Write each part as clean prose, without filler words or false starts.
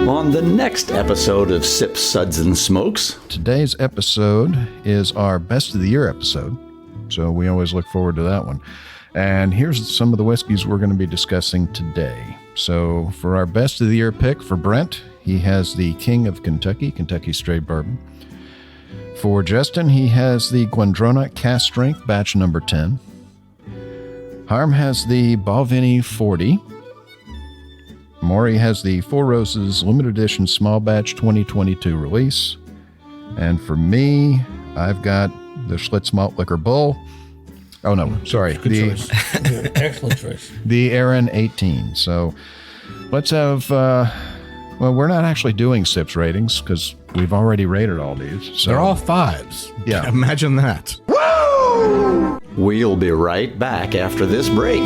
on the next episode of Sips, Suds, and Smokes. Today's episode is our Best of the Year episode, so we always look forward to that one. And here's some of the whiskeys we're going to be discussing today. So for our Best of the Year pick for Brent, he has the King of Kentucky Straight Bourbon. For Justin, he has the Glendronach Cask Strength Batch number 10. Harm has the Balvenie 40. Maury has the Four Roses Limited Edition Small Batch 2022 release. And for me, I've got the Schlitz Malt Liquor Bull. Oh, no, sorry. Good choice. Excellent choice. The Aaron 18. So let's have, well, we're not actually doing Sips ratings because we've already rated all these. So. They're all fives. Yeah. Imagine that. Woo! We'll be right back after this break.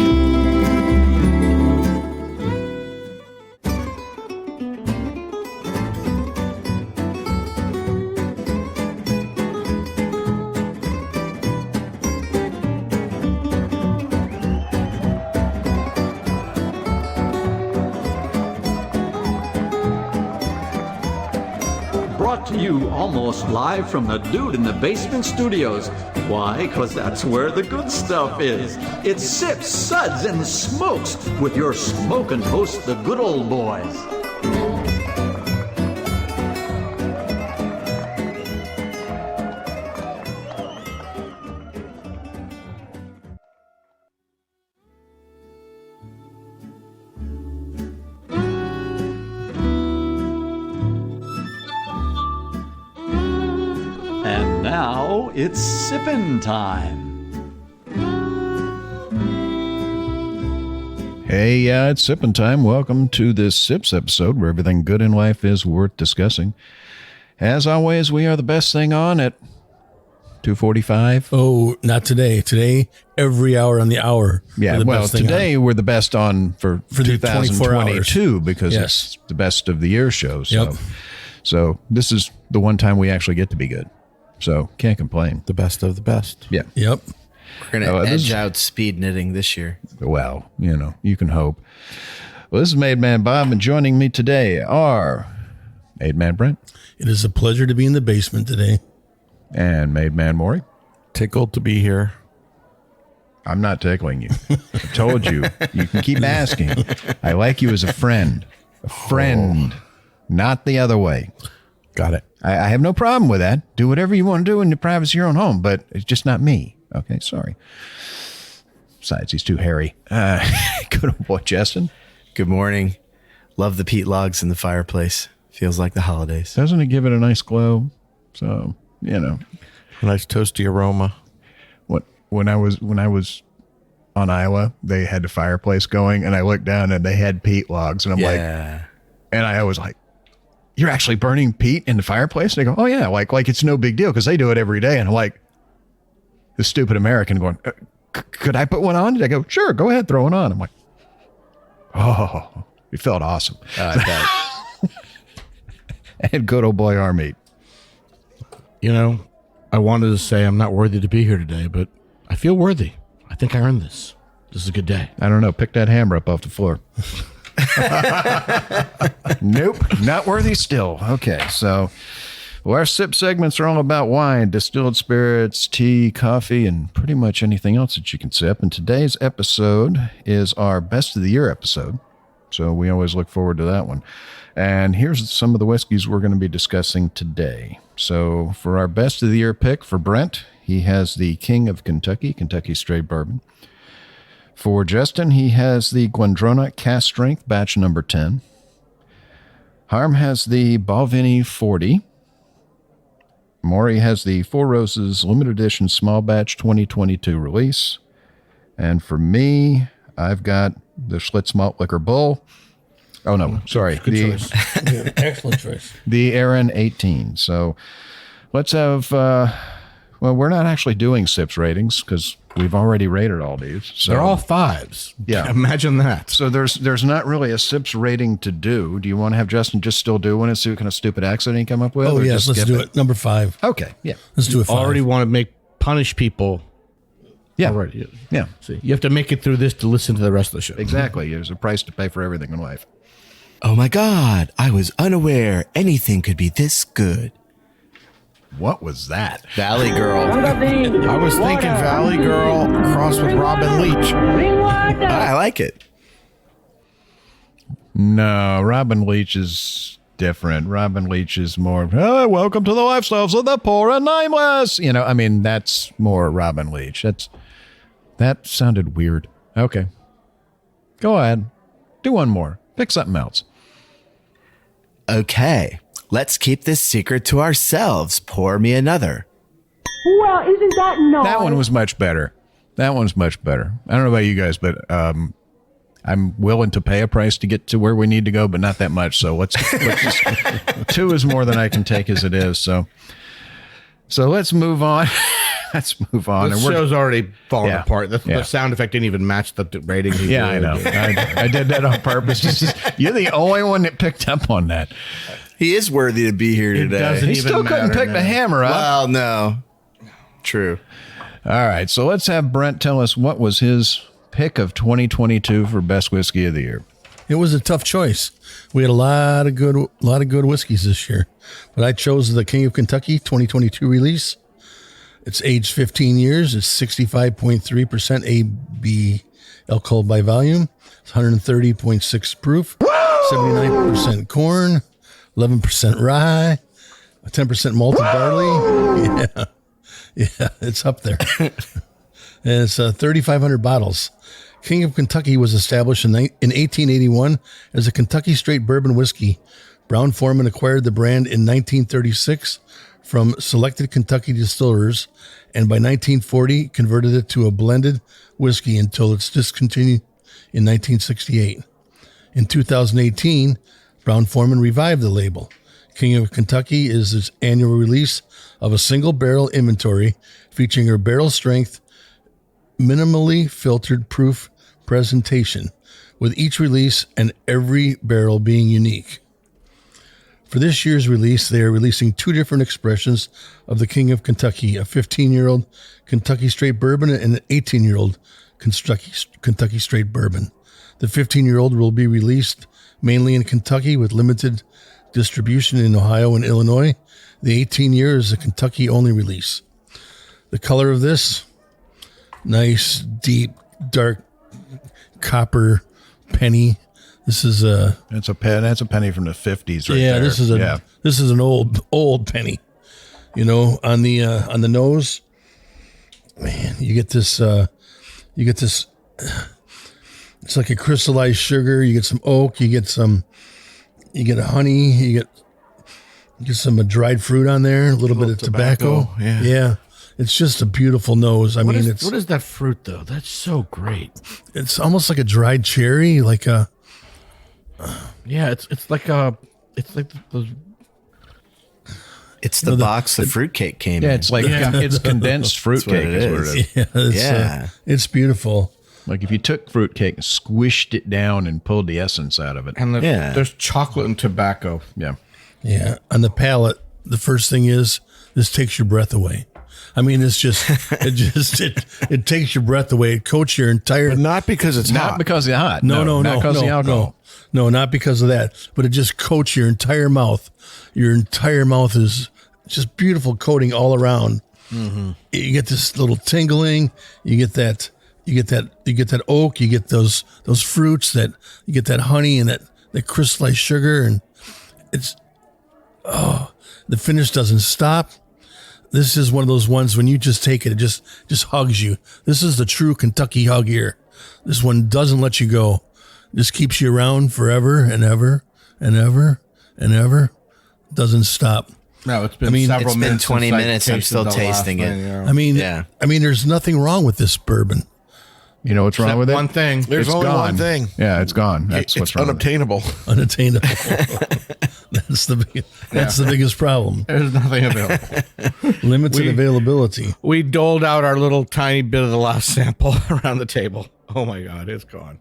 Brought to you almost live from the Dude in the Basement Studios. Why? Because that's where the good stuff is. It's Sips, Suds, and Smokes with your smoking hosts, the good old boys. And now it's sippin' time. Hey, it's sipping time. Welcome to this Sips episode where everything good in life is worth discussing. As always, we are the best thing on at 2:45. Oh, not today. Today, every hour on the hour. Yeah, well, today we're the best on for the 2022 because it's the best of the year show. So, so this is the one time we actually get to be good. So can't complain. The best of the best. Yeah. Yep. We're going to edge out speed knitting this year. Well, you know, you can hope. Well, this is Made Man Bob, and joining me today are Made Man Brent. It is a pleasure to be in the basement today. And Made Man Maury. Tickled to be here. I'm not tickling you. I told you. You can keep asking. I like you as a friend. A friend. Not the other way. Got it. I have no problem with that. Do whatever you want to do in the privacy of your own home, but it's just not me. Okay, sorry. Besides, he's too hairy. Good old boy, Justin. Good morning. Love the peat logs in the fireplace. Feels like the holidays. Doesn't it give it a nice glow? So, you know. A nice toasty aroma. When I was on Iowa, they had the fireplace going, and I looked down and they had peat logs, and I'm like, and I was like, you're actually burning peat in the fireplace? And they go, oh yeah, like it's no big deal because they do it every day. And I'm like, the stupid American going, could I put one on? And I go, sure, go ahead, throw one on. I'm like, oh, it felt awesome. And good old boy Harmeet. You know, I wanted to say I'm not worthy to be here today, but I feel worthy. I think I earned this. This is a good day. I don't know. Pick that hammer up off the floor. Nope, not worthy still. Okay, so our sip segments are all about wine, distilled spirits, tea, coffee, and pretty much anything else that you can sip. And today's episode is our Best of the Year episode, so we always look forward to that one. And here's some of the whiskeys we're going to be discussing today. So for our Best of the Year pick for Brent, he has the King of Kentucky Straight Bourbon. For Justin, he has the Glendronach Cask Strength Batch number 10. Harm has the Balvenie 40. Maury has the Four Roses Limited Edition Small Batch 2022 release. And for me, I've got the Schlitz Malt Liquor Bull. Oh, no, sorry. Good choice. Excellent choice. The Aaron 18. So let's have, well, we're not actually doing Sips ratings because we've already rated all these. So. They're all fives. Yeah. Imagine that. So there's not really a Sips rating to do. Do you want to have Justin just still do one and see what kind of stupid accident he come up with? Oh, yes, let's do it. Number 5. Okay, yeah. Let's do it 5. Already want to punish people. Yeah. Already. Yeah. See, you have to make it through this to listen to the rest of the show. Exactly. There's a price to pay for everything in life. Oh my God, I was unaware anything could be this good. What was that? Valley Girl. I was thinking Valley Girl crossed with Robin Leach. I like it. No, Robin Leach is different. Robin Leach is more, oh, welcome to the lifestyles of the poor and nameless. You know, I mean, that's more Robin Leach. That sounded weird. Okay. Go ahead. Do one more. Pick something else. Okay, let's keep this secret to ourselves. Pour me another. Well, isn't that nice? That one was much better. That one's much better. I don't know about you guys, but I'm willing to pay a price to get to where we need to go, but not that much. So let's just 2 is more than I can take as it is. So let's move on. Let's move on. The show's already falling apart. The Yeah. sound effect didn't even match the rating. He Yeah, I know. I did that on purpose. You're the only one that picked up on that. He is worthy to be here today. doesn't He even still couldn't matter pick the now. hammer up. Well, no. True. All right, so let's have Brent tell us what was his pick of 2022 for best whiskey of the year. It was a tough choice. We had a lot of good whiskeys this year, but I chose the King of Kentucky 2022 release. It's aged 15 years. It's 65.3% AB alcohol by volume. It's 130.6 proof. 79% corn, 11% rye, 10% malted barley. Yeah, it's up there. And it's 3,500 bottles. King of Kentucky was established in 1881 as a Kentucky straight bourbon whiskey. Brown-Forman acquired the brand in 1936 from selected Kentucky distillers, and by 1940 converted it to a blended whiskey until it's discontinued in 1968. In 2018, Brown-Forman revived the label. King of Kentucky is its annual release of a single barrel inventory featuring a barrel strength, minimally filtered proof presentation, with each release and every barrel being unique. For this year's release, they are releasing 2 different expressions of the King of Kentucky, a 15-year-old Kentucky straight bourbon and an 18-year-old Kentucky straight bourbon. The 15-year-old will be released mainly in Kentucky with limited distribution in Ohio and Illinois. The 18-year is a Kentucky-only release. The color of this, nice, deep, dark copper penny. This is That's a penny from the 50s right there. this is an old penny. You know, on the nose, man, you get this it's like a crystallized sugar, you get some oak, you get a honey, you get some dried fruit on there, a little bit of tobacco. Yeah. It's just a beautiful nose. What is that fruit though? That's so great. It's almost like a dried cherry, like a Yeah, it's like those. It's the box the fruitcake came in. Yeah, it's like it's condensed fruitcake is what it is. yeah, it's beautiful. Like if you took fruitcake and squished it down and pulled the essence out of it. And there's chocolate and tobacco. Yeah. Yeah, on the palate, the first thing is this takes your breath away. I mean, it takes your breath away. It coats your entire. But not because it's Not hot. because it's hot. No, not because of the alcohol. No, not because of that. But it just coats your entire mouth. Your entire mouth is just beautiful coating all around. Mm-hmm. You get this little tingling. You get that oak. You get those fruits that you get that honey and that crystallized sugar, and the finish doesn't stop. This is one of those ones when you just take it, it just hugs you. This is the true Kentucky hug here. This one doesn't let you go. Just keeps you around forever and ever and ever and ever. Doesn't stop. No, it's been several it's been minutes. 20 since I minutes. I'm tasted still the last tasting it. thing, you know. I mean, there's nothing wrong with this bourbon. You know what's wrong Except with it? one thing. There's It's only gone. one thing. Yeah, it's gone. That's It's what's wrong with it. unobtainable. Unattainable. That's the biggest problem. There's nothing available. Limited availability. We doled out our little tiny bit of the last sample around the table. Oh my God, it's gone.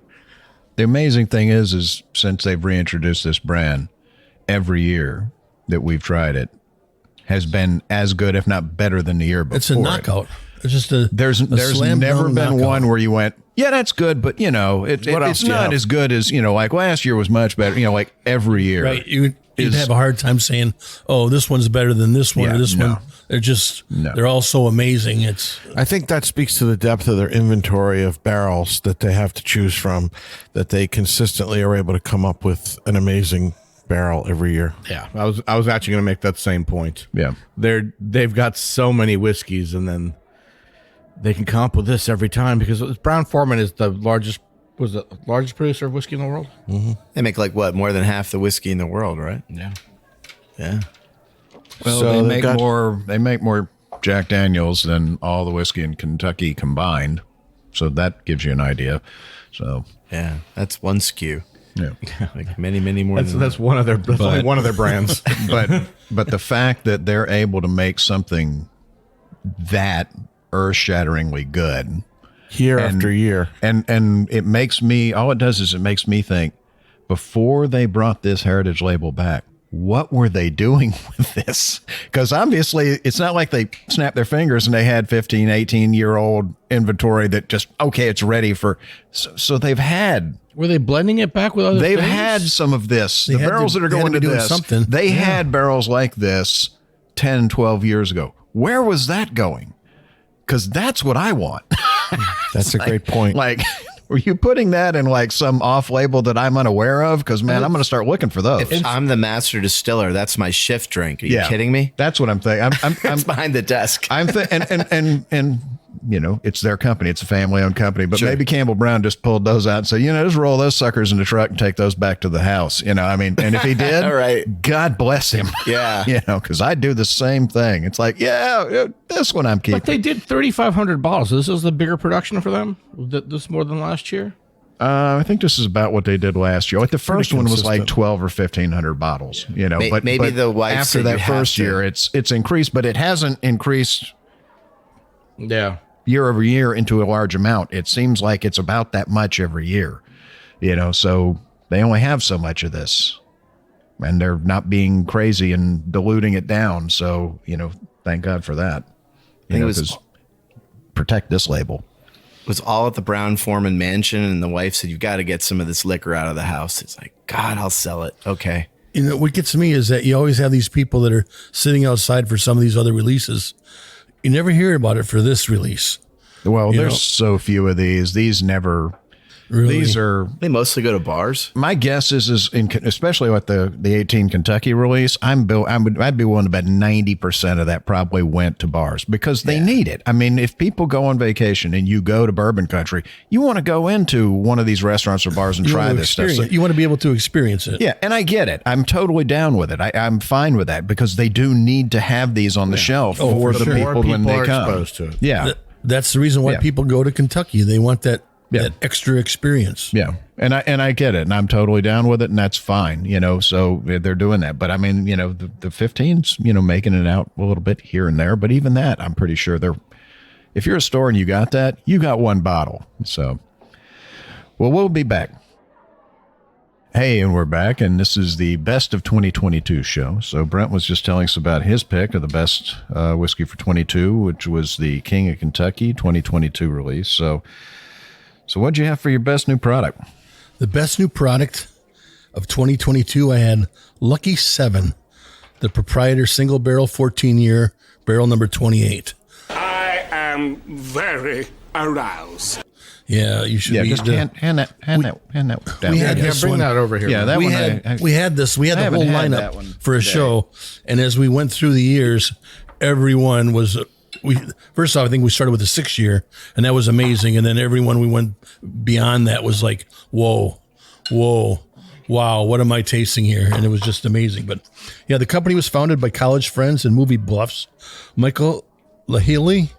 The amazing thing is since they've reintroduced this brand, every year that we've tried it, has been as good, if not better, than the year before. It's a knockout. It's just a There's slam never dunk been knockout. one where you went, yeah, that's good, but What else it's do you not have? as good as like last year was much better. Like every year, Right. You'd is- have a hard time saying, oh, this one's better than this one Yeah, or this no. one. They're all so amazing. I think that speaks to the depth of their inventory of barrels that they have to choose from, that they consistently are able to come up with an amazing barrel every year. Yeah, I was actually going to make that same point. Yeah. They've got so many whiskeys, and then they can come up with this every time because Brown-Forman is the largest producer of whiskey in the world. They make more than half the whiskey in the world, right? Yeah. Yeah. Well, So they they've make got- more. They make more Jack Daniels than all the whiskey in Kentucky combined. So that gives you an idea. So Yeah. That's one SKU. yeah. Like many, many more than That's one of their only one of their brands. but the fact that they're able to make something that earth-shatteringly good Year after year. and it makes me, all it does is it makes me think, before they brought this heritage label back, what were they doing with this? Because obviously it's not like they snapped their fingers and they had 15, 18-year-old inventory that just, okay, it's ready for, so they've had, Were they blending it back with other they've things? had some of this. The had barrels to- that are they had going to to be doing this, something. they had barrels like this 10, 12 years ago. Where was that going? Because that's what I want. That's a great point. Like, were you putting that in like some off label that I'm unaware of? Because man, I'm going to start looking for those. If I'm the master distiller, that's my shift drink. Are you kidding me? That's what I'm thinking. I'm It's behind the desk. and it's their company. It's a family-owned company. But maybe Campbell Brown just pulled those out and said, just roll those suckers in the truck and take those back to the house. And if he did, All right. God bless him. Yeah. Because I do the same thing. It's like, this one I'm keeping. But they did 3,500 bottles. This is the bigger production for them. This more than last year. I think this is about what they did last year. Like the first one was like consistent. 12 or 1,500 bottles. But maybe the wife after said that you have first to. year, it's increased, but it hasn't increased Yeah. year over year into a large amount. It seems like it's about that much every year. So they only have so much of this, and they're not being crazy and diluting it down. So thank God for that. think it was- 'cause protect this label. It was all at the Brown-Forman mansion, and the wife said, "You've got to get some of this liquor out of the house." It's like, God, I'll sell it. Okay. What gets me is that you always have these people that are sitting outside for some of these other releases. You never hear about it for this release. Well, You there's know- so few of these. These never. Really. These are. They mostly go to bars. My guess is especially with the 18 Kentucky release, I'd be willing to bet 90% of that probably went to bars because they need it. I mean, if people go on vacation and you go to bourbon country, you want to go into one of these restaurants or bars and You try want to this stuff. experience- you want to be able to experience it. Yeah, and I get it. I'm totally down with it. I'm fine with that because they do need to have these on the shelf for the sure. people when they are come. exposed to it. Yeah. That's the reason why Yeah. people go to Kentucky. They want that extra experience. Yeah. And I get it. And I'm totally down with it. And that's fine. So they're doing that. But I mean, the 15's, making it out a little bit here and there. But even that, I'm pretty sure if you're a store and you got that, you got one bottle. So, well, we'll be back. Hey, and we're back. And this is the best of 2022 show. So Brent was just telling us about his pick of the best whiskey for 22, which was the King of Kentucky 2022 release. So what'd you have for your best new product? The best new product of 2022, I had Lucky 7, the Proprietor single barrel 14-year, barrel number 28. I am very aroused. Yeah, you should be. Just hand that down. we had there. this Bring one. that over here. Yeah, that we one. had we had this. We had I the whole haven't had that lineup one for a today. show, and as we went through the years, everyone was. First off, I think we started with the 6-year, and that was amazing. And then everyone we went beyond that was like, whoa, wow, what am I tasting here? And it was just amazing. But yeah, the company was founded by college friends and movie buffs, Michael Lahili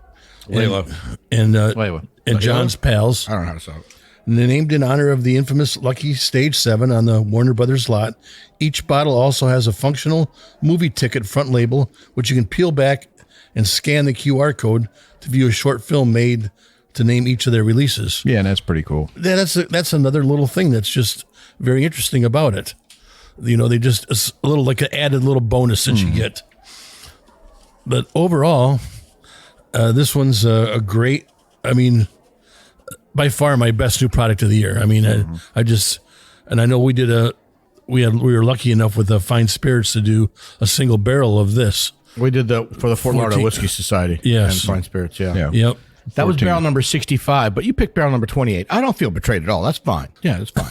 and John's pals. I don't know how to solve it. And they're named in honor of the infamous Lucky Stage 7 on the Warner Brothers lot. Each bottle also has a functional movie ticket front label, which you can peel back and scan the QR code to view a short film made to name each of their releases. Yeah, and that's pretty cool. That's another little thing that's just very interesting about it. They just a little like an added little bonus that you get. But overall, this one's a great. I mean, by far my best new product of the year. I mean, I just, and I know we were lucky enough with the Fine Spirits to do a single barrel of this. We did for the Fort Lauderdale Whiskey Society. Yes. And Fine Spirits, yeah. Yep. That was barrel number 65, but you picked barrel number 28. I don't feel betrayed at all. That's fine. Yeah, that's fine.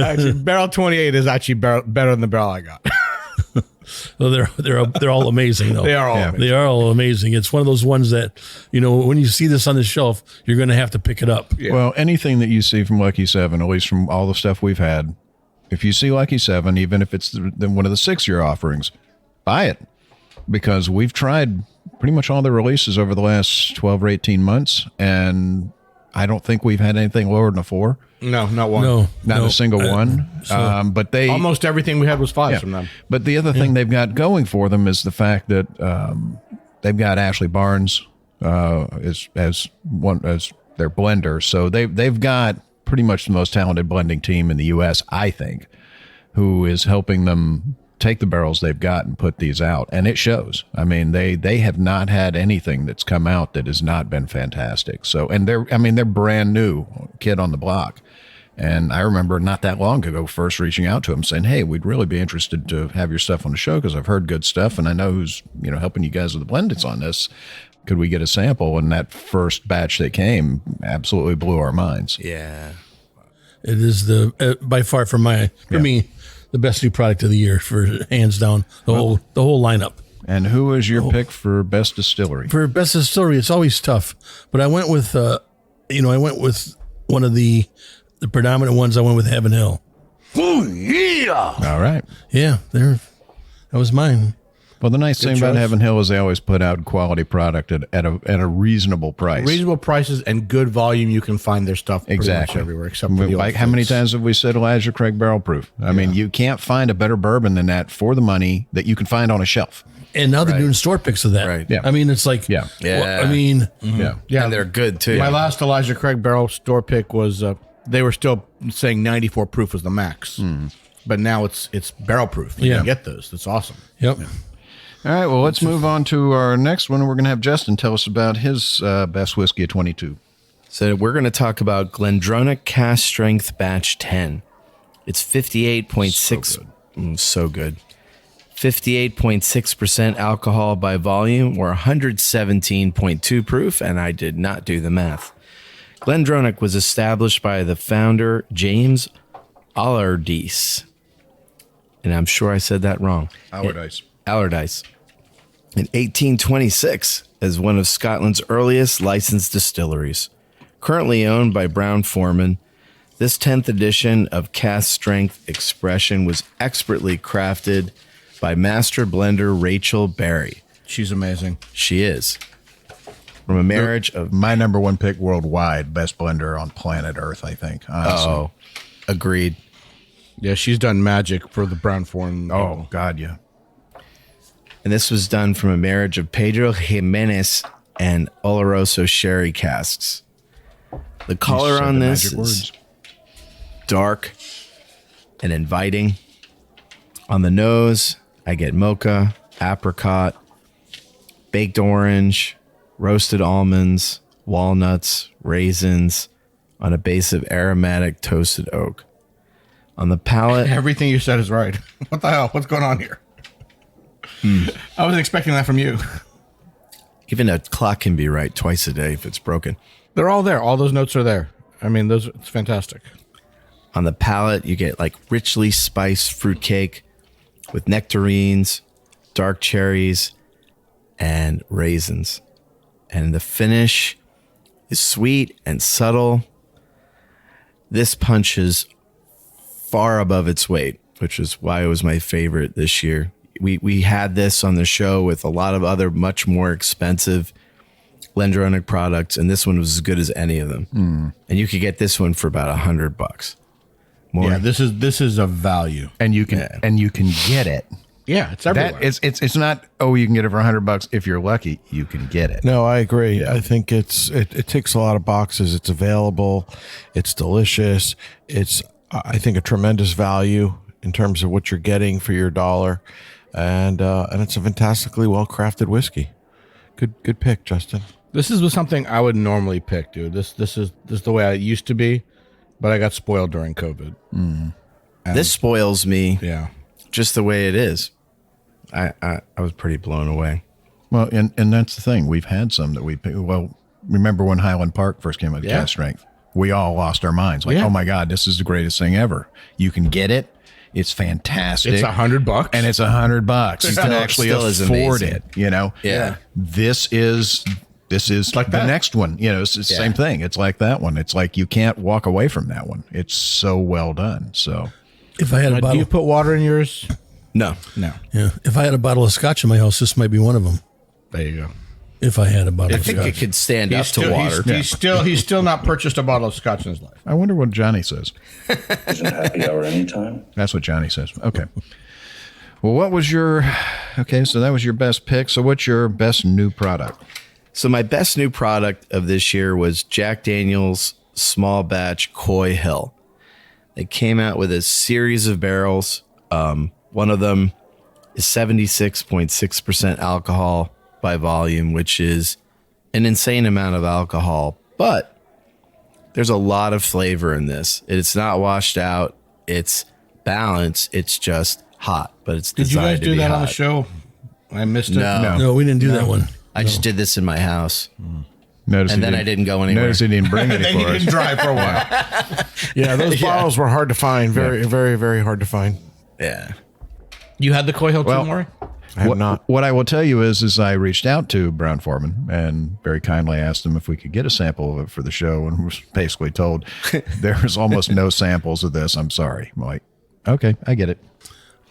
Actually, barrel 28 is actually better than the barrel I got. Well, they're all amazing though. They are all amazing. They are all amazing. It's one of those ones that, when you see this on the shelf, you're going to have to pick it up. Yeah. Well, anything that you see from Lucky 7, at least from all the stuff we've had, if you see Lucky 7, even if it's one of the 6-year offerings, buy it. Because we've tried pretty much all the releases over the last 12 or 18 months, and I don't think we've had anything lower than a 4. No, not one. No, Not a single one. But they almost everything we had was 5s from them. But the other thing they've got going for them is the fact that they've got Ashley Barnes as their blender. So they've got pretty much the most talented blending team in the U.S., I think, who is helping them take the barrels they've got and put these out, and it shows. I mean, they have not had anything that's come out that has not been fantastic. So, and they're brand new, kid on the block. And I remember not that long ago first reaching out to them saying, hey, we'd really be interested to have your stuff on the show because I've heard good stuff and I know who's helping you guys with the blendings on this. Could we get a sample? And that first batch that came absolutely blew our minds. Yeah. It is by far for me the best new product of the year, for hands down, the whole lineup. And who is your pick for best distillery? For best distillery, it's always tough, but I went with one of the predominant ones. I went with Heaven Hill. Oh, yeah. All right. Yeah, that was mine. Well, the nice thing about Heaven Hill is they always put out quality product at a reasonable price. Reasonable prices and good volume. You can find their stuff pretty much everywhere, except for the like how many times have we said Elijah Craig Barrel Proof? I mean, you can't find a better bourbon than that for the money that you can find on a shelf. And now they're doing store picks of that. Right. Yeah. I mean, it's like, Yeah. I mean, Yeah. Yeah, And they're good too. My last Elijah Craig barrel store pick was they were still saying 94 proof was the max, but now it's barrel proof. You can get those. That's awesome. Yep. All right, well, let's move on to our next one. We're going to have Justin tell us about his best whiskey of 22. So we're going to talk about Glendronach Cask Strength Batch 10. It's 58.6. So good. 58.6% alcohol by volume, or 117.2 proof, and I did not do the math. Glendronach was established by the founder, James Allardyce. And I'm sure I said that wrong. Allardyce. In 1826 as one of Scotland's earliest licensed distilleries. Currently owned by Brown-Forman, this 10th edition of Cask Strength Expression was expertly crafted by master blender Rachel Berry. She's amazing. She is. From a marriage of... My number one pick worldwide, best blender on planet Earth, I think. Honestly. Oh, agreed. Yeah, she's done magic for the Brown-Forman. Oh, God, yeah. And this was done from a marriage of Pedro Jimenez and Oloroso sherry casks. The color on this is dark and inviting. On the nose, I get mocha, apricot, baked orange, roasted almonds, walnuts, raisins, on a base of aromatic toasted oak. On the palate... Everything you said is right. What the hell? What's going on here? I wasn't expecting that from you. Even a clock can be right twice a day if it's broken. They're all there. All those notes are there. I mean, it's fantastic. On the palate, you get like richly spiced fruitcake with nectarines, dark cherries, and raisins. And the finish is sweet and subtle. This punches far above its weight, which is why it was my favorite this year. We had this on the show with a lot of other much more expensive Glendronach products, and this one was as good as any of them. And you could get this one for about $100 more. Yeah, this is a value. And you can get it. Yeah, it's everywhere. It's not, you can get it for $100 if you're lucky. You can get it. No, I agree. Yeah. I think it ticks a lot of boxes. It's available. It's delicious. It's, I think, a tremendous value. in terms of what you're getting for your dollar, and it's a fantastically well crafted whiskey. Good pick, Justin. This is something I would normally pick, dude. This is the way I used to be, but I got spoiled during COVID. This spoils me. Yeah. Just the way it is. I was pretty blown away. Well, and that's the thing. We've had some that remember when Highland Park first came out with Cask Strength? We all lost our minds. Like, oh my God, this is the greatest thing ever. You can get it. It's fantastic. It's $100. And it's $100. You can actually afford it, you know? Yeah. This is like the next one. You know, it's the same thing. It's like that one. It's like you can't walk away from that one. It's so well done. So If I had a Do bottle, you put water in yours? No. yeah, if I had a bottle of scotch in my house, this might be one of them. There you go. If I had a bottle I of think scotch. it could stand up to water. He's still not purchased a bottle of scotch in his life. I wonder what Johnny says. Isn't happy hour anytime? That's what Johnny says. Okay. Well, so that was your best pick. So what's your best new product? So my best new product of this year was Jack Daniel's Small Batch Coy Hill. They came out with a series of barrels. One of them is 76.6% alcohol by volume, which is an insane amount of alcohol, but there's a lot of flavor in this. It's not washed out. It's balanced. It's just hot, but it's Did you designed guys to do be that hot. on the show? I missed it. No, we didn't do that one. I just did this in my house, Notice and then I didn't go anywhere. Notice he didn't bring any for us. drive for a while. Yeah, those bottles were hard to find. Very, very, very hard to find. Yeah. You had the Coy Hill too, Maury? I have not. What I will tell you is I reached out to Brown Foreman and very kindly asked him if we could get a sample of it for the show, and was basically told there's almost no samples of this. I'm sorry. I'm like, okay, I get it.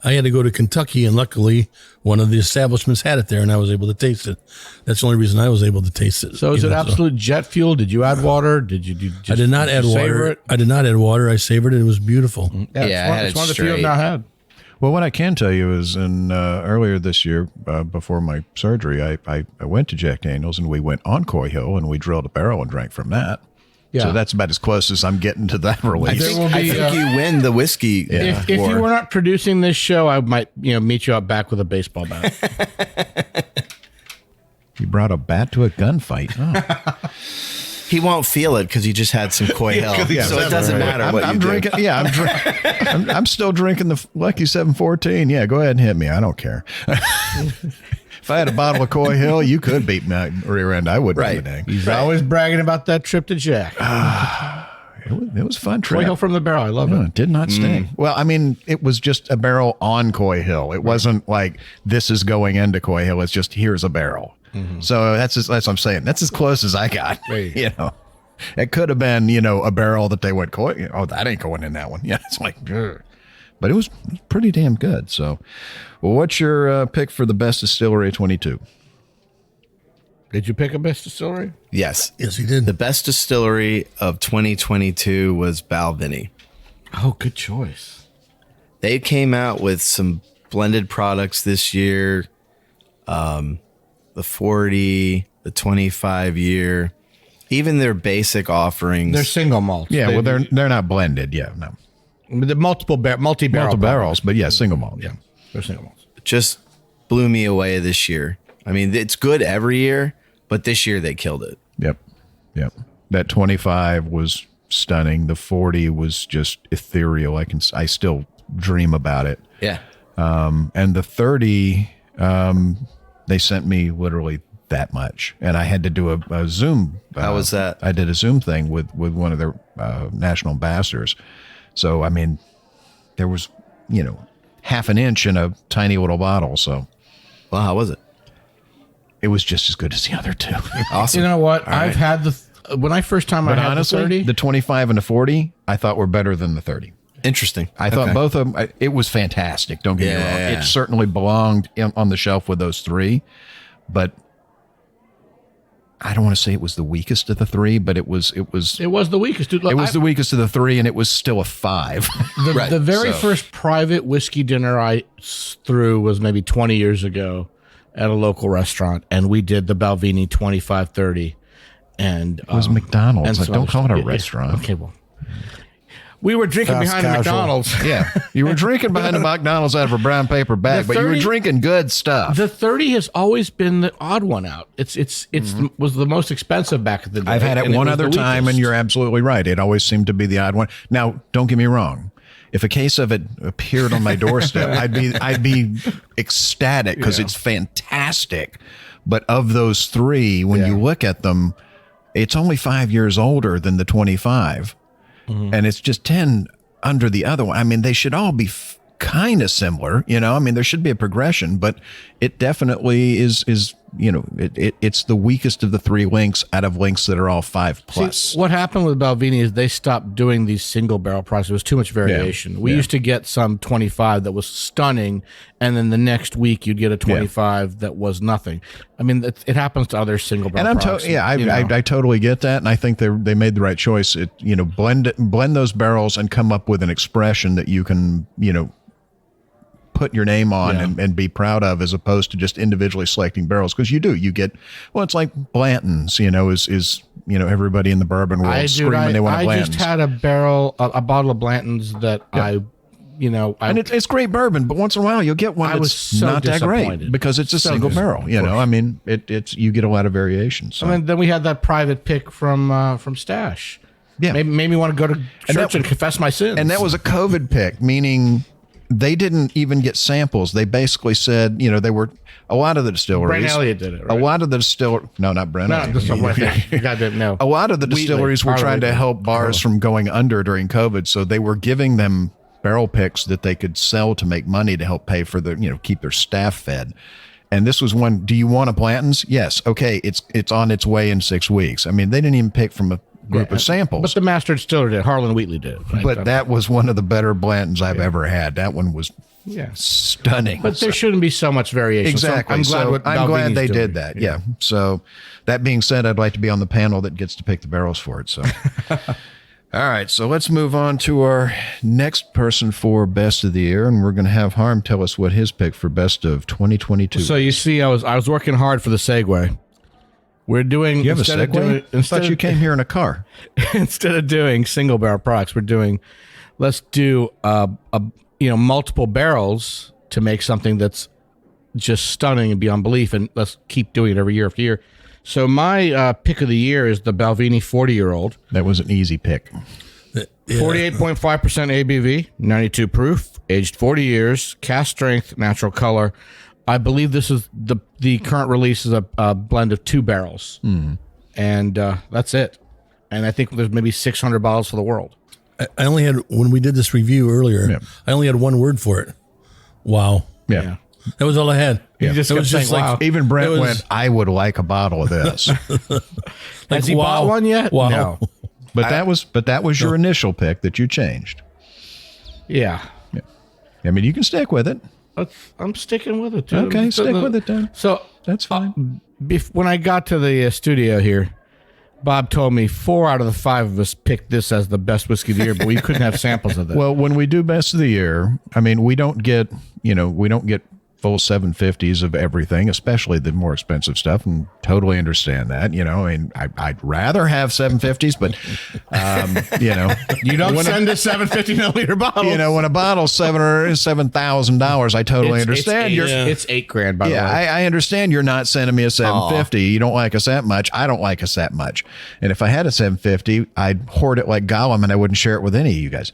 I had to go to Kentucky, and luckily, one of the establishments had it there, and I was able to taste it. That's the only reason I was able to taste it. So is it absolute jet fuel? Did you add water? Did you just I did not add savor water. it? I did not add water. I savored it. It was beautiful. Yeah, I had it's it one of the few I've straight. not had. Well, what I can tell you is earlier this year, before my surgery, I went to Jack Daniel's and we went on Coy Hill and we drilled a barrel and drank from that. Yeah. So that's about as close as I'm getting to that release. There will I be, think you win the whiskey. if you war. were not producing this show, I might meet you out back with a baseball bat. You brought a bat to a gunfight. Oh. He won't feel it because he just had some Coy Hill, so it doesn't matter what I'm you do. drinking. Yeah, I'm still drinking the Lucky 714. Yeah, go ahead and hit me. I don't care. If I had a bottle of Coy Hill, you could beat my rear end. I wouldn't. Right. Give a dang. He's always bragging about that trip to Jack. It was a fun trip. Coy Hill from the barrel. I love No, it. it did not sting. Well, I mean, it was just a barrel on Coy Hill. It wasn't like this is going into Coy Hill. It's just here's a barrel. So that's what I'm saying. That's as close as I got. Right. You know, it could have been a barrel that they went Coy. Oh, that ain't going in that one. Yeah, it's like, ugh. But it was pretty damn good. So, well, what's your pick for the best distillery 22? Did you pick a best distillery? Yes. Yes, he did. The best distillery of 2022 was Balvenie. Oh, good choice. They came out with some blended products this year. The 40, the 25 year, even their basic offerings. They're single malts. Yeah, well, they're not blended. Yeah, no. The multi-barrel. Multiple barrels, but yeah, single malt. Yeah. They're single malts. just blew me away this year. I mean, it's good every year, but this year they killed it. Yep. That 25 was stunning. The 40 was just ethereal. I still dream about it. Yeah. And the 30, they sent me literally that much, and I had to do a Zoom. How was that? I did a Zoom thing with one of their national ambassadors. So I mean, there was half an inch in a tiny little bottle. So Well, how was it? it was just as good as the other two. Awesome. You know what? I've had when I first time I But had honestly, the 30. the 25 and the 40, I thought were better than the 30. Interesting. I thought both of them, it was fantastic. Don't get me wrong. Yeah. It certainly belonged on the shelf with those three, but I don't want to say it was the weakest of the three, but it was It was the weakest. Dude. it was the weakest of the three, and it was still a 5. The very first private whiskey dinner I threw was maybe 20 years ago at a local restaurant, and we did the Balvenie 25-30. And It was McDonald's. and Like, some don't other call it stuff. a Yeah, restaurant. Okay, well, We were drinking Fast behind casual. McDonald's. Yeah, you were drinking behind the McDonald's out of a brown paper bag, The but you were 30 drinking good stuff. The 30 has always been the odd one out. Was the most expensive back in the day. I've had it and one was other the time, and weakest. you're absolutely right. It always seemed to be the odd one. Now, don't get me wrong. If a case of it appeared on my doorstep, I'd be ecstatic because it's fantastic. But of those three, when you look at them, it's only 5 years older than the 25, and it's just 10 under the other one. I mean, they should all be kind of similar, you know. I mean, there should be a progression, but it definitely is. You know, it's the weakest of the three links out of links that are all 5 plus. See, what happened with Balvenie is they stopped doing these single barrel products. There was too much variation. We used to get some 25 that was stunning, and then the next week you'd get a 25 that was nothing. I mean, it happens to other single barrel And products. I totally get that, and I think they made the right choice. Blend those barrels and come up with an expression that you can put your name on and be proud of, as opposed to just individually selecting barrels, because you get it's like Blanton's, is everybody in the bourbon world screaming they want a Blanton's. I just had a bottle of Blanton's that and it's great bourbon, but once in a while you'll get one I that's was so not that great disappointed. because it's a single barrel. I mean, it's you get a lot of variation. So. I mean, then we had that private pick from Stash. Yeah, made me want to go to church and confess my sins. And that was a COVID pick, meaning they didn't even get samples. They basically said, they were a lot of the distilleries. Brent Elliott did it, right? A lot of the no, not Brent. No, just you got to know. A lot of the distilleries were trying to help bars from going under during COVID, so they were giving them barrel picks that they could sell to make money to help pay for keep their staff fed. And this was one. Do you want a Blanton's? Yes. Okay. It's on its way in 6 weeks. I mean, they didn't even pick from a group of samples. But the master distiller did. Harlan Wheatley did. Right? But that was one of the better Blanton's I've ever had. That one was stunning. But there shouldn't be so much variation. Exactly. So I'm glad they did that. Yeah. So that being said, I'd like to be on the panel that gets to pick the barrels for it. So. All right, so let's move on to our next person for Best of the Year, and we're going to have Harm tell us what his pick for Best of 2022. So you see, I was working hard for the segue. We're doing. You have a segue? I thought you came here in a car. Instead of doing single barrel products, let's do multiple barrels to make something that's just stunning and beyond belief, and let's keep doing it every year after year. So my pick of the year is the Balvenie 40-year-old. That was an easy pick. 48.5% ABV, 92 proof, aged 40 years, cask strength, natural color. I believe this is the current release is a blend of 2 barrels. And that's it. And I think there's maybe 600 bottles for the world. I only had, when we did this review earlier, I only had one word for it. Wow. Yeah. That was all I had. You just kept saying, wow. Even Brent went, I would like a bottle of this. Has he bought one yet? Wow. No. But that was your initial pick that you changed. Yeah. I mean, you can stick with it. I'm sticking with it, dude. Okay, stick with it then. So that's fine. When I got to the studio here, Bob told me 4 out of the 5 of us picked this as the best whiskey of the year, but we couldn't have samples of that. Well, when we do Best of the Year, I mean, we don't get full 750s of everything, especially the more expensive stuff, and totally understand that. I'd rather have 750s, but you don't send a 750 milliliter bottle. When a bottle's $7,000, I totally understand. It's $8,000 by the way. I understand you're not sending me a 750. You don't like us that much. I don't like us that much. And if I had a 750, I'd hoard it like Gollum, and I wouldn't share it with any of you guys.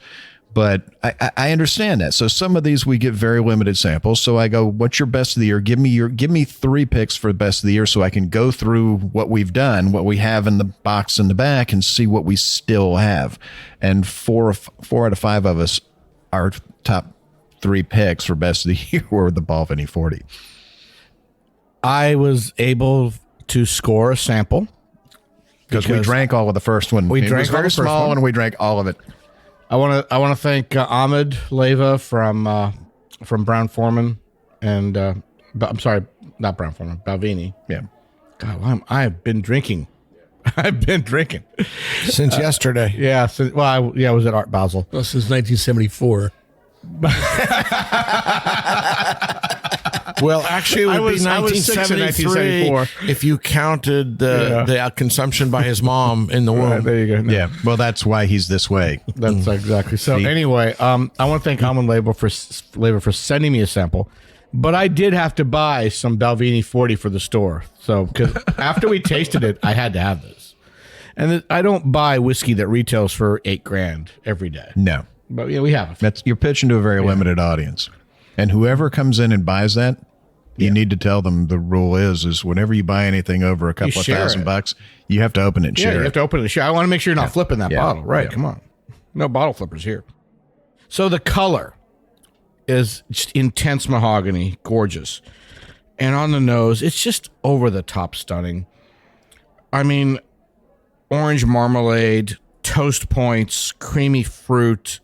But I understand that. So some of these we get very limited samples. So I go, what's your best of the year? Give me 3 picks for the best of the year so I can go through what we've done, what we have in the box in the back, and see what we still have. And 4 out of 5 of us, our top 3 picks for best of the year were the Balvenie 40. I was able to score a sample because we drank all of the first one. It was very small, and we drank all of it. I want to thank Ahmed Leva from Brown Forman and I'm sorry, not Brown Forman, Balvenie. Yeah. God, I've been drinking. I've been drinking since yesterday. Yeah. I was at Art Basel. Well, since 1974. Well, actually, it would be I was 6 in 1973 1974. if you counted the consumption by his mom in the womb. There you go. No. Yeah. Well, that's why he's this way. That's exactly. So anyway, I want to thank Almond Label for sending me a sample, but I did have to buy some Balvenie 40 for the store. So because after we tasted it, I had to have this, and I don't buy whiskey that retails for $8,000 every day. No. But we have it. You're pitching to a very limited audience. And whoever comes in and buys that, you need to tell them the rule is whenever you buy anything over a couple of share $1,000, you have to open it and share you it. have to open it and share. I want to make sure you're not flipping that bottle. Right, Yeah. come on. No bottle flippers here. So the color is just intense mahogany, gorgeous. And on the nose, it's just over the top stunning. I mean, orange marmalade, toast points, creamy fruit.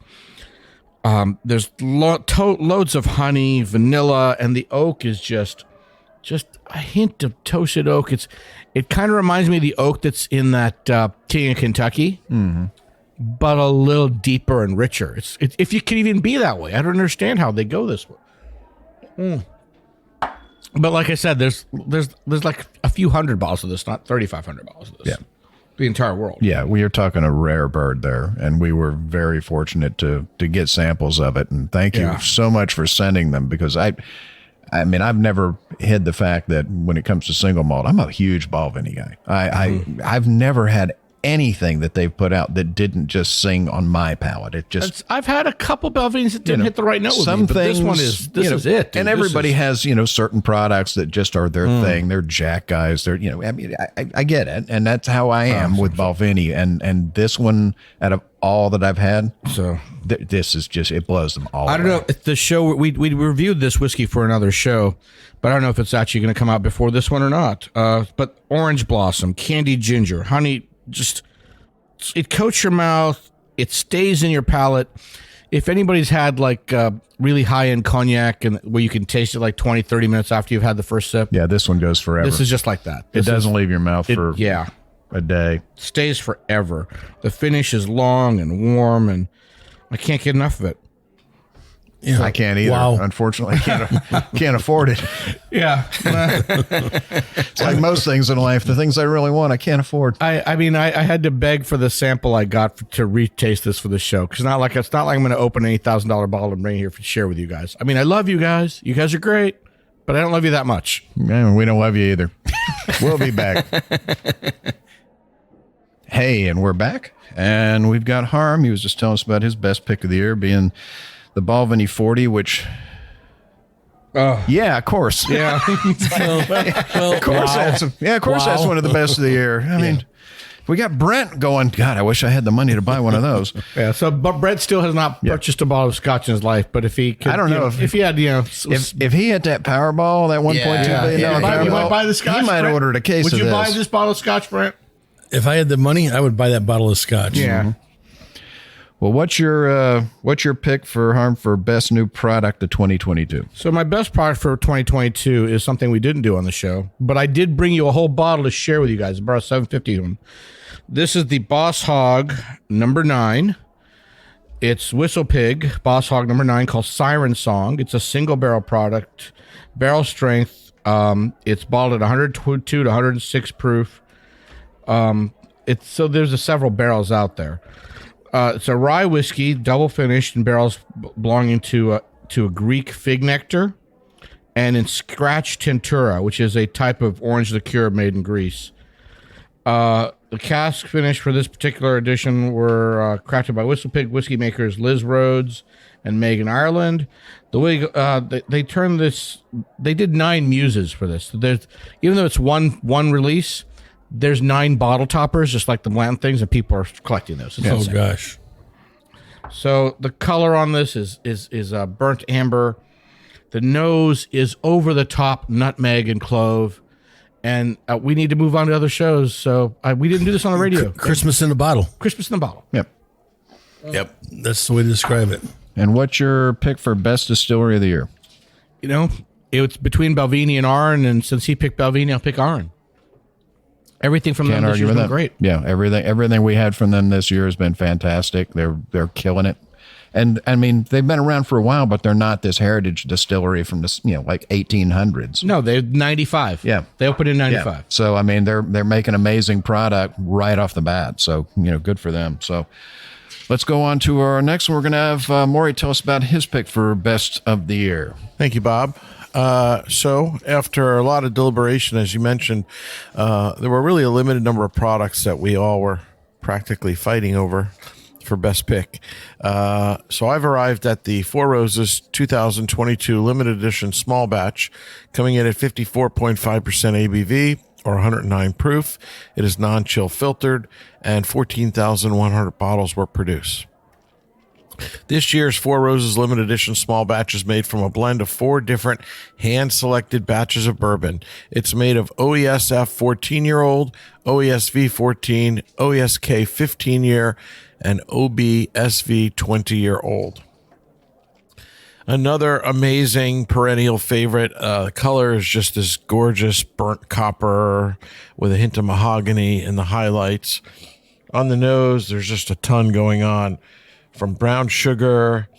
There's loads of honey, vanilla, and the oak is just a hint of toasted oak. It kind of reminds me of the oak that's in that King of Kentucky, but a little deeper and richer. If you can even be that way, I don't understand how they go this way. But like I said, there's like a few hundred bottles of this, not 3,500 bottles of this. Yeah. The entire world. Yeah, we are talking a rare bird there, and we were very fortunate to get samples of it. And thank you so much for sending them, because I mean, I've never hid the fact that when it comes to single malt, I'm a huge Balvenie guy. I've never had anything that they've put out that didn't just sing on my palate. It just I've had a couple Belvies that didn't hit the right note with me, but things, this one is is it. Dude. And everybody has certain products that just are their thing. They're Jack guys. They're I mean, I get it, and that's how I am with Balvenie. And this one, out of all that I've had, so this is just, it blows them all. I don't know if the show we reviewed this whiskey for another show, but I don't know if it's actually going to come out before this one or not. But orange blossom, candied ginger, honey. Just, it coats your mouth. It stays in your palate. If anybody's had like really high-end cognac and where you can taste it like 20, 30 minutes after you've had the first sip. Yeah, this one goes forever. This is just like that. It doesn't leave your mouth for a day. Stays forever. The finish is long and warm, and I can't get enough of it. Yeah. I can't either. Wow. Unfortunately, I can't afford it. Yeah. It's like most things in life. The things I really want, I can't afford. I mean, I had to beg for the sample I got to retaste this for the show, because it's not like I'm going to open an $8,000 bottle and bring it here to share with you guys. I mean, I love you guys. You guys are great, but I don't love you that much. Man, we don't love you either. We'll be back. Hey, and we're back, and we've got Harm. He was just telling us about his best pick of the year being the Balvenie 40, which, yeah, of course. Yeah. Of course, that's one of the best of the year. I mean, we got Brent going, God, I wish I had the money to buy one of those. Yeah, so but Brent still has not purchased a bottle of scotch in his life, but if he could, I don't know if he had, if he hit that Powerball, that $1.2 billion Powerball, you might buy the scotch. he might Brent? order a case Would of you this. buy this bottle of scotch, Brent? If I had the money, I would buy that bottle of scotch. Yeah. Well, what's your pick for Harm for best new product of 2022? So my best product for 2022 is something we didn't do on the show, but I did bring you a whole bottle to share with you guys. I brought a 750 one. This is the Boss Hog number 9. It's Whistle Pig Boss Hog number 9, called Siren Song. It's a single barrel product, barrel strength. It's bottled at 102 to 106 proof. So there's several barrels out there. It's a rye whiskey, double finished in barrels belonging to a Greek fig nectar, and in Scratch Tintura, which is a type of orange liqueur made in Greece. The cask finish for this particular edition were crafted by Whistle Pig whiskey makers Liz Rhodes and Megan Ireland. The way they turned this, they did 9 muses for this. So even though it's one release, there's 9 bottle toppers, just like the Blanton things, and people are collecting those. It's insane. Gosh. So the color on this is burnt amber. The nose is over the top nutmeg and clove. And we need to move on to other shows. So we didn't do this on the radio. Christmas in a bottle. Christmas in the bottle. Yep. Yep. That's the way to describe it. And what's your pick for best distillery of the year? It's between Balvenie and Arn, and since he picked Balvenie, I'll pick Arn. Everything from them this year has been great. Yeah, everything we had from them this year has been fantastic. They're killing it. And I mean, they've been around for a while, but they're not this heritage distillery from this, like 1800s. No, they're 95. Yeah. They opened in 95. Yeah. So, I mean, they're making amazing product right off the bat. So, good for them. So let's go on to our next one. We're going to have Maury tell us about his pick for best of the year. Thank you, Bob. So after a lot of deliberation, as you mentioned, there were really a limited number of products that we all were practically fighting over for best pick. So I've arrived at the Four Roses 2022 limited edition small batch, coming in at 54.5% ABV or 109 proof. It is non-chill filtered, and 14,100 bottles were produced. This year's Four Roses limited edition small batch is made from a blend of 4 different hand-selected batches of bourbon. It's made of OESF 14-year-old, OESV 14, OESK 15-year, and OBSV 20-year-old. Another amazing perennial favorite. The color is just this gorgeous burnt copper with a hint of mahogany in the highlights. On the nose, there's just a ton going on. From brown sugar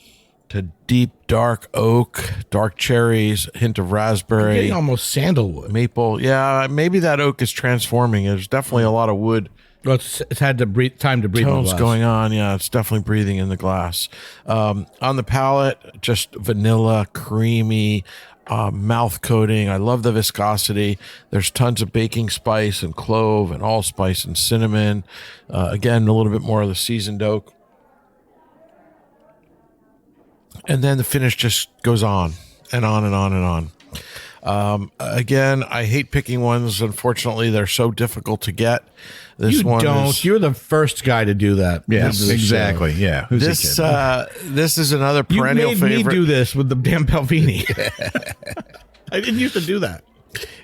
to deep dark oak, dark cherries, a hint of raspberry. Getting almost sandalwood. Maple. Yeah, maybe that oak is transforming. There's definitely a lot of wood. Well, it's had to breathe, time to breathe. Tones going on. Yeah, it's definitely breathing in the glass. On the palate, just vanilla, creamy, mouth coating. I love the viscosity. There's tons of baking spice and clove and allspice and cinnamon. Again, a little bit more of the seasoned oak. And then the finish just goes on and on and on and on. Again, I hate picking ones. Unfortunately, they're so difficult to get. This you one don't. is, You're the first guy to do that. Yes, exactly. Yeah. Who's this the kid? this is another perennial you made favorite. me do this with the damn Pelvini. I didn't used to do that.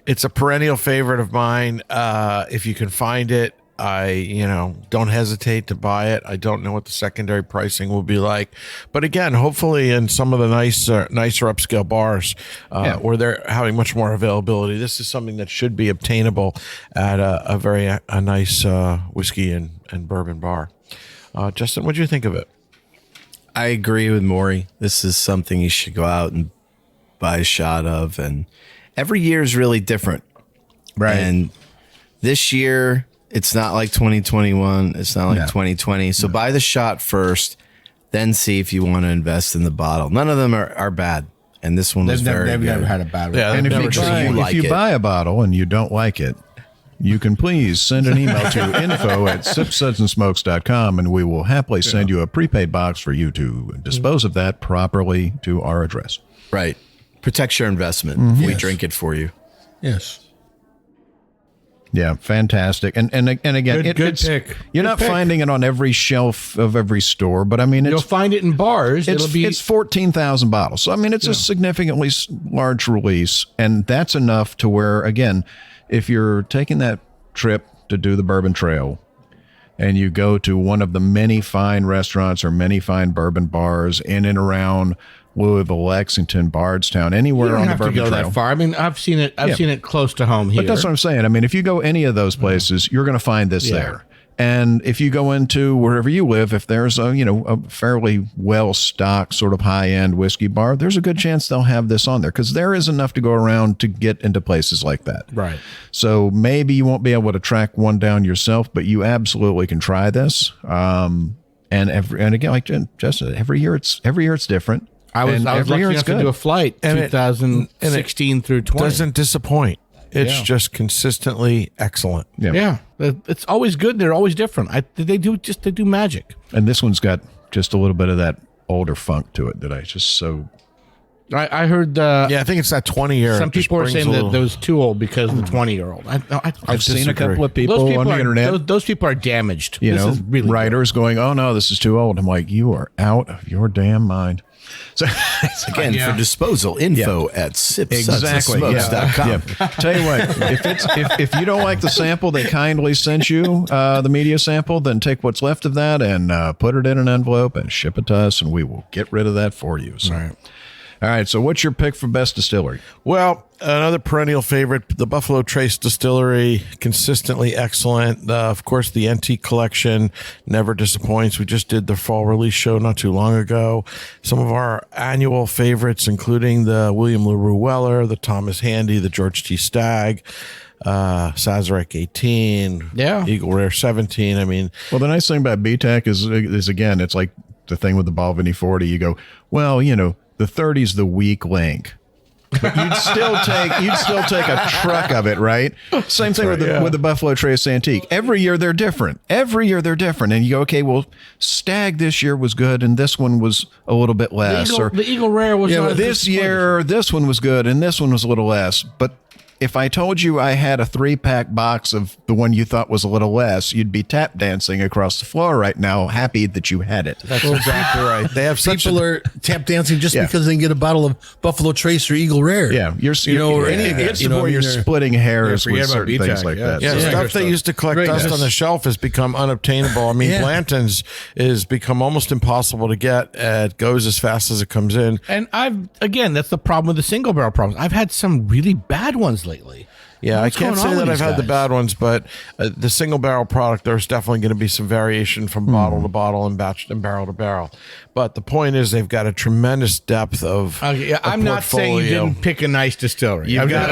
It's a perennial favorite of mine. If you can find it, don't hesitate to buy it. I don't know what the secondary pricing will be like, but again, hopefully in some of the nicer upscale bars where they're having much more availability, this is something that should be obtainable at a very nice whiskey and bourbon bar. Justin, what do you think of it? I agree with Maury. This is something you should go out and buy a shot of, and every year is really different. Right. And this year, it's not like 2021. It's not like 2020. So buy the shot first, then see if you want to invest in the bottle. None of them are bad. And this one was very good. They've never had a bad one. Yeah, And if you buy a bottle and you don't like it, you can please send an email to info@sipsudsandsmokes.com, and we will happily send you a prepaid box for you to dispose of that properly to our address. Right. Protects your investment. We drink it for you. Yes. Yeah, fantastic. And again, Good pick. You're Good not pick. finding it on every shelf of every store, but I mean, You'll it's find it in bars. it's 14,000 bottles. So I mean, it's a significantly large release, and that's enough to where, again, if you're taking that trip to do the Bourbon Trail and you go to one of the many fine restaurants or many fine bourbon bars in and around Louisville, Lexington, Bardstown, anywhere You don't on the have to Bourbon go Trail. that far. I mean, I've seen it. I've seen it close to home here. But that's what I'm saying. I mean, if you go any of those places, you're going to find this there. And if you go into wherever you live, if there's a fairly well-stocked sort of high-end whiskey bar, there's a good chance they'll have this on there because there is enough to go around to get into places like that. Right. So maybe you won't be able to track one down yourself, but you absolutely can try this. And again, like Justin, every year it's different. I was lucky enough to do a flight And it- 2016 through 20. Doesn't disappoint. It's just consistently excellent. Yeah, it's always good. They're always different. They do magic. And this one's got just a little bit of that older funk to it that I just so. I heard. Yeah, I think it's that 20-year. Some people are saying that was too old because of the 20-year-old. I've seen a couple of those people people on the are, internet. Those people are damaged. You This is really good. writers going, "Oh no, this is too old." I'm like, you are out of your damn mind. So Again, for disposal, info at sipsudsandsmokes.com. Yeah. Tell you what, if you don't like the sample they kindly sent you, the media sample, then take what's left of that and put it in an envelope and ship it to us, and we will get rid of that for you. So. Right. All right. So what's your pick for best distillery? Well, another perennial favorite, the Buffalo Trace Distillery, consistently excellent. Of course, the Antique Collection never disappoints. We just did the fall release show not too long ago. Some of our annual favorites, including the William LaRue Weller, the Thomas Handy, the George T. Stagg, Sazerac 18, Eagle Rare 17. I mean, well, the nice thing about BTAC is again, it's like the thing with the Balvenie 40. You go, well, the 30's the weak link. But you'd still take a truck of it, right? Same thing with the Buffalo Trace Antique. Every year they're different. And you go, okay, well, Stag this year was good, and this one was a little bit less. The Eagle Rare was not this year. This one was good, and this one was a little less. But if I told you I had a 3-pack box of the one you thought was a little less, you'd be tap dancing across the floor right now, happy that you had it. That's exactly right. They have people are tap dancing just because they can get a bottle of Buffalo Trace or Eagle Rare. Yeah, or anything. It's where you're splitting hairs with certain things like that. Yeah, stuff that used to collect dust on the shelf has become unobtainable. I mean, Blanton's is become almost impossible to get. It goes as fast as it comes in. And that's the problem with the single barrel problems. I've had some really bad ones lately. Yeah, I can't say that I've had the bad ones, but the single barrel product, there's definitely going to be some variation from bottle to bottle and batch and barrel to barrel. But the point is, they've got a tremendous depth of. I'm not saying you didn't pick a nice distillery. We've got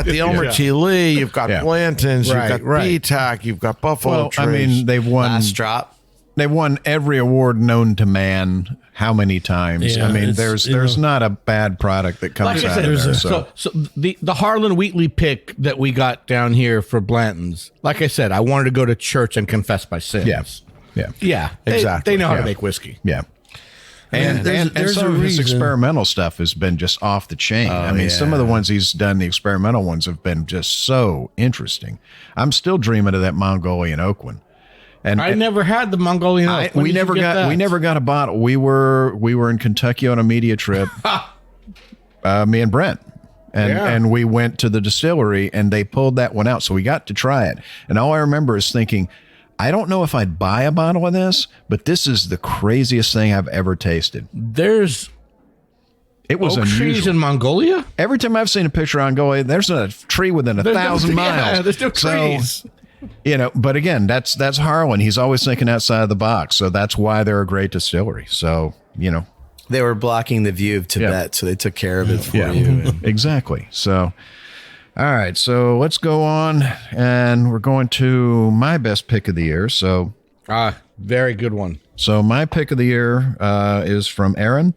the Elmer T. Lee, you've got Blanton's, you've got BTAC, you've got Buffalo Trace. I mean, they've won. Last Drop. They've won every award known to man. How many times? Yeah, I mean, there's not a bad product that comes out of there. So the Harlan Wheatley pick that we got down here for Blanton's, like I said, I wanted to go to church and confess my sins. Yeah. Exactly. They know how to make whiskey. Yeah. And some of his experimental stuff has been just off the chain. I mean, some of the ones he's done, the experimental ones, have been just so interesting. I'm still dreaming of that Mongolian oak one. And I never had the Mongolian oak. We never got a bottle. We were in Kentucky on a media trip. Me and Brent. And we went to the distillery and they pulled that one out. So we got to try it. And all I remember is thinking, I don't know if I'd buy a bottle of this, but this is the craziest thing I've ever tasted. It was oak trees in Mongolia? Every time I've seen a picture of Mongolia, there's a tree within 1,000 miles. Yeah, there's no trees. But again, that's Harlan. He's always thinking outside of the box. So that's why they're a great distillery. So, They were blocking the view of Tibet, so they took care of it for you. Exactly. So, all right. So let's go on. And we're going to my best pick of the year. So, very good one. So my pick of the year is from Aaron.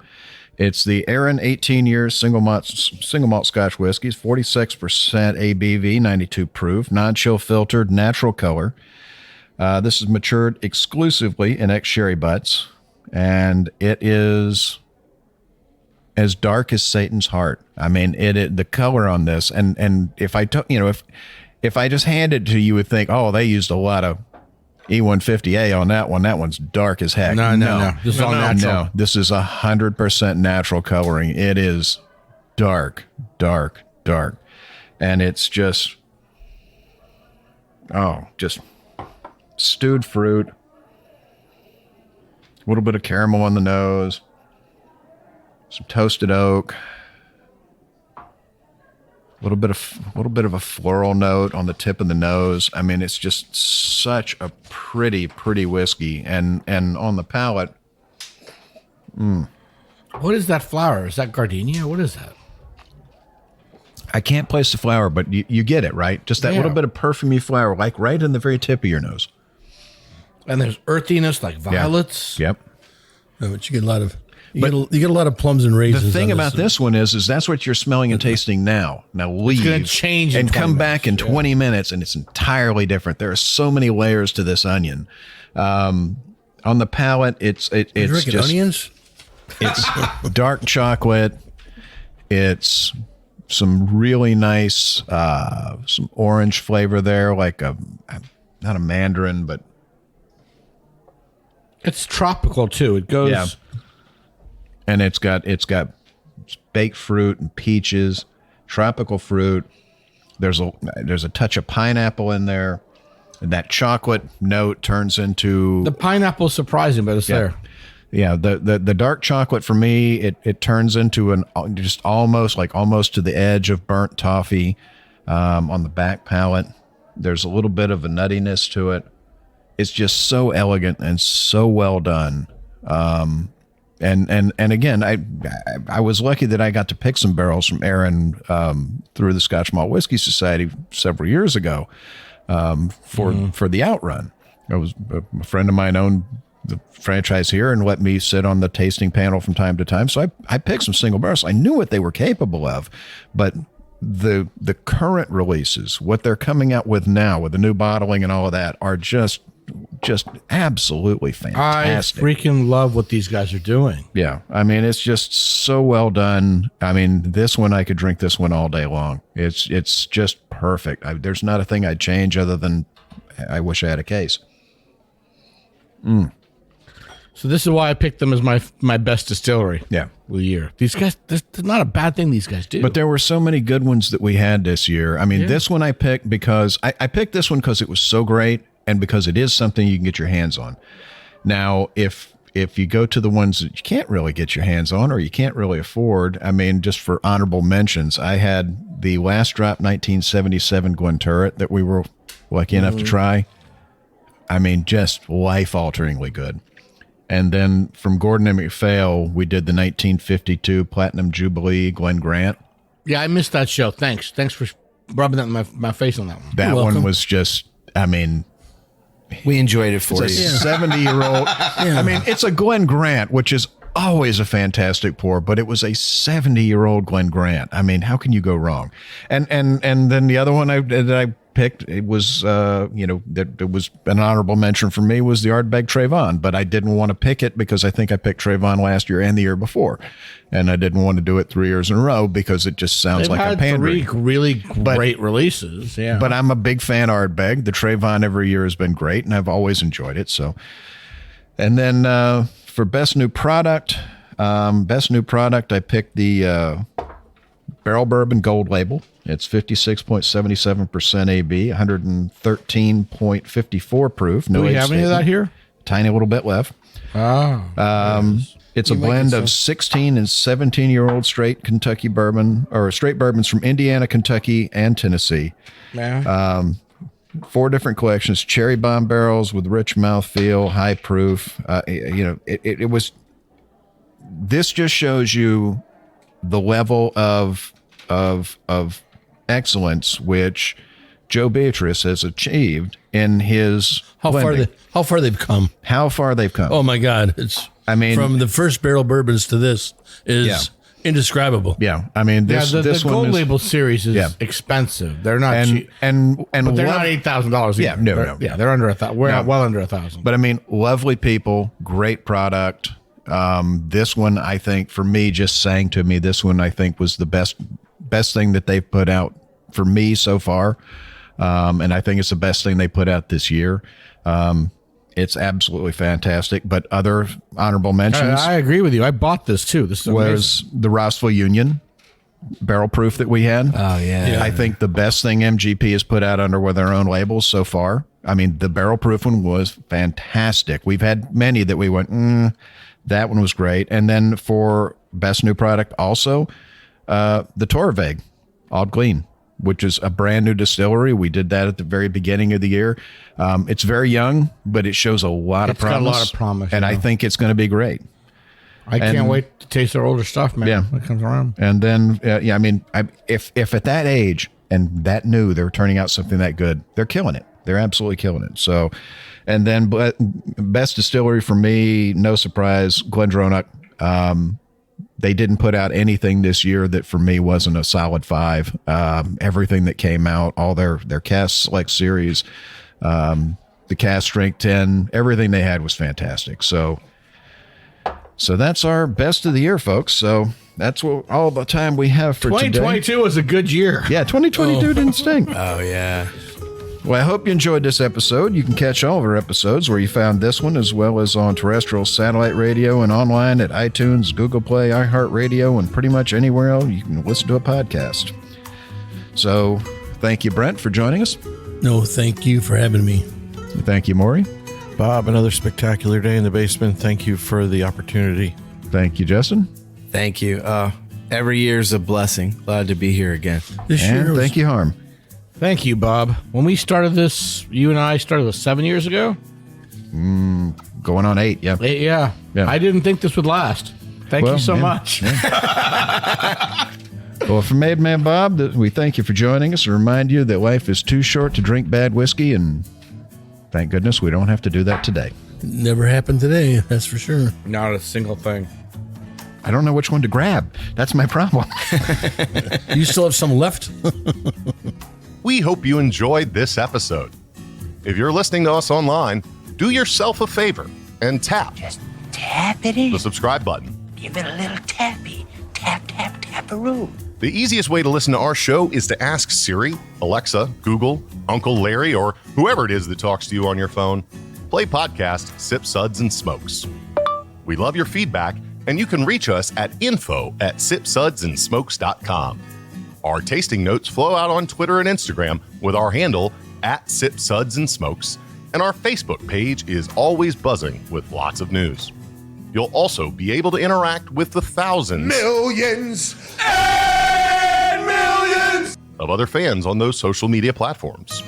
It's the Aaron 18 years single malt Scotch whiskey. It's 46% ABV, 92 proof, non-chill filtered, natural color. This is matured exclusively in ex-sherry butts, and it is as dark as Satan's heart. I mean, the color on this, and if I if I just hand it to you, you would think, oh, they used a lot of E150A on that one. That one's dark as heck. No. This is all natural. No, this is 100% natural coloring. It is dark. And it's just stewed fruit, a little bit of caramel on the nose, some toasted oak, a little bit of a floral note on the tip of the nose. I mean, it's just such a pretty whiskey, and on the palate. What is that flower? Is that gardenia? What is that? I can't place the flower, but you get it, right? Just that little bit of perfumey flower, like right in the very tip of your nose. And there's earthiness, like violets. Yep. No, but you get a lot of. You get a lot of plums and raisins. The thing about this one is that's what you're smelling and tasting now. Now leave. It's going to change and come back in 20 minutes, and it's entirely different. There are so many layers to this onion. On the palate, it's just onions. It's dark chocolate. It's some really nice, some orange flavor there, like not a mandarin, but it's tropical too. It goes. Yeah. And it's got baked fruit and peaches, tropical fruit. There's a touch of pineapple in there. And that chocolate note turns into the pineapple is surprising, but it's there. Yeah, the dark chocolate for me, it turns into an just almost to the edge of burnt toffee on the back palate. There's a little bit of a nuttiness to it. It's just so elegant and so well done. And again, I was lucky that I got to pick some barrels from Aaron through the Scotch Malt Whiskey Society several years ago for the Outrun. A friend of mine owned the franchise here and let me sit on the tasting panel from time to time. So I picked some single barrels. I knew what they were capable of, but the current releases, what they're coming out with now with the new bottling and all of that, are just absolutely fantastic. I freaking love what these guys are doing. Yeah. I mean, it's just so well done. I mean, this one, I could drink this one all day long. It's just perfect. There's not a thing I'd change other than I wish I had a case. So this is why I picked them as my best distillery. Yeah. Of the year. These guys, that's not a bad thing these guys do. But there were so many good ones that we had this year. I mean, this one I picked because I picked this one because it was so great and because it is something you can get your hands on. Now, if you go to the ones that you can't really get your hands on or you can't really afford, I mean, just for honorable mentions, I had the Last Drop 1977 Glenturret that we were lucky enough to try. I mean, just life-alteringly good. And then from Gordon and MacPhail, we did the 1952 Platinum Jubilee Glen Grant. Yeah, I missed that show. Thanks for rubbing that in my face on that one. That one was just, I mean, we enjoyed it for it's you. a 70-year-old. I mean, it's a Glen Grant, which is always a fantastic pour, but it was a 70-year-old Glen Grant. I mean, how can you go wrong? And then the other one that I picked, it was it was an honorable mention for me, was the Ardbeg Trayvon, but I didn't want to pick it because I think I picked Trayvon last year and the year before, and I didn't want to do it 3 years in a row because it just sounds like a pandering. 3 really great releases. Yeah, but I'm a big fan of Ardbeg. The Trayvon every year has been great, and I've always enjoyed it. So, and then for best new product, I picked the Barrel Bourbon Gold Label. It's 56.77% AB, 113.54 proof. Do we have any of that here? Tiny little bit left. Oh. It's a blend of 16 and 17-year-old straight Kentucky bourbon, or straight bourbons from Indiana, Kentucky, and Tennessee. Yeah. 4 different collections, cherry bomb barrels with rich mouthfeel, high proof. It was. This just shows you the level of excellence which Joe Beatrice has achieved in his blending. How far they've come. How far they've come. Oh my God. From the first barrel bourbons to this is indescribable. Yeah. I mean, this the one Gold is, Label series is expensive. They're not cheap. But they're not $8,000. Yeah, no. Yeah, they're under $1,000. We're well under $1,000. But I mean, lovely people, great product. This one, I think, for me, just saying to me, this one I think was the best thing that they've put out for me so far. And I think it's the best thing they put out this year. It's absolutely fantastic. But other honorable mentions. I agree with you. I bought this too. This was the Rossville Union barrel proof that we had. Oh, yeah. I think the best thing MGP has put out under with their own labels so far. I mean, the barrel proof one was fantastic. We've had many that we went, that one was great. And then for best new product also, the Torveg Odd Glean, which is a brand new distillery. We did that at the very beginning of the year. It's very young, but it shows a lot of promise. It's got a lot of promise. And I think it's going to be great. I can't wait to taste their older stuff, man. Yeah. When it comes around. And then, I mean, if at that age and that new, they're turning out something that good, they're killing it. They're absolutely killing it. So, and then best distillery for me, no surprise, Glendronach. They didn't put out anything this year that for me wasn't a solid 5. Everything that came out, all their Cask Select series, the Cask Strength 10, everything they had was fantastic. So that's our best of the year, folks. So that's all the time we have for 2022 was a good year. Yeah, 2022 didn't stink. Oh, yeah. Well, I hope you enjoyed this episode. You can catch all of our episodes where you found this one, as well as on terrestrial satellite radio and online at iTunes, Google Play, iHeartRadio, and pretty much anywhere else you can listen to a podcast. So thank you, Brent, for joining us. No, thank you for having me. Thank you, Maury. Bob, another spectacular day in the basement. Thank you for the opportunity. Thank you, Justin. Thank you. Every year's a blessing. Glad to be here again. And thank you, Harm. Thank you, Bob. When we started this, you and I started this 7 years ago? Going on 8, yeah. Yeah. I didn't think this would last. Thank you so much. Yeah. Well, from Made Man Bob, we thank you for joining us and remind you that life is too short to drink bad whiskey, and thank goodness we don't have to do that today. Never happened today, that's for sure. Not a single thing. I don't know which one to grab. That's my problem. You still have some left? We hope you enjoyed this episode. If you're listening to us online, do yourself a favor and tap the subscribe button. Give it a little tappy. Tap, tap, tap-a-roo. The easiest way to listen to our show is to ask Siri, Alexa, Google, Uncle Larry, or whoever it is that talks to you on your phone. Play podcast Sip Suds and Smokes. We love your feedback, and you can reach us at info@sipsudsandsmokes.com. Our tasting notes flow out on Twitter and Instagram with our handle @SipSudsAndSmokes, and our Facebook page is always buzzing with lots of news. You'll also be able to interact with the thousands, Millions and millions of other fans on those social media platforms.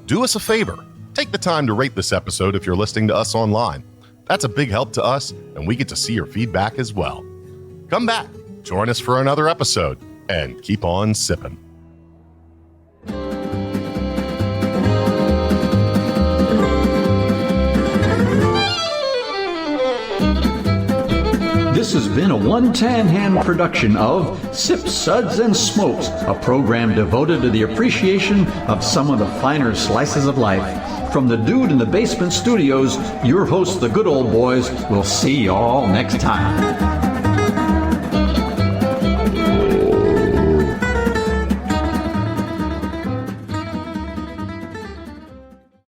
Do us a favor. Take the time to rate this episode if you're listening to us online. That's a big help to us, and we get to see your feedback as well. Come back, join us for another episode, and keep on sipping. This has been a One Tan Hand production of Sip Suds and Smokes, a program devoted to the appreciation of some of the finer slices of life. From the Dude in the Basement Studios, your hosts, the Good Old Boys, will see you all next time.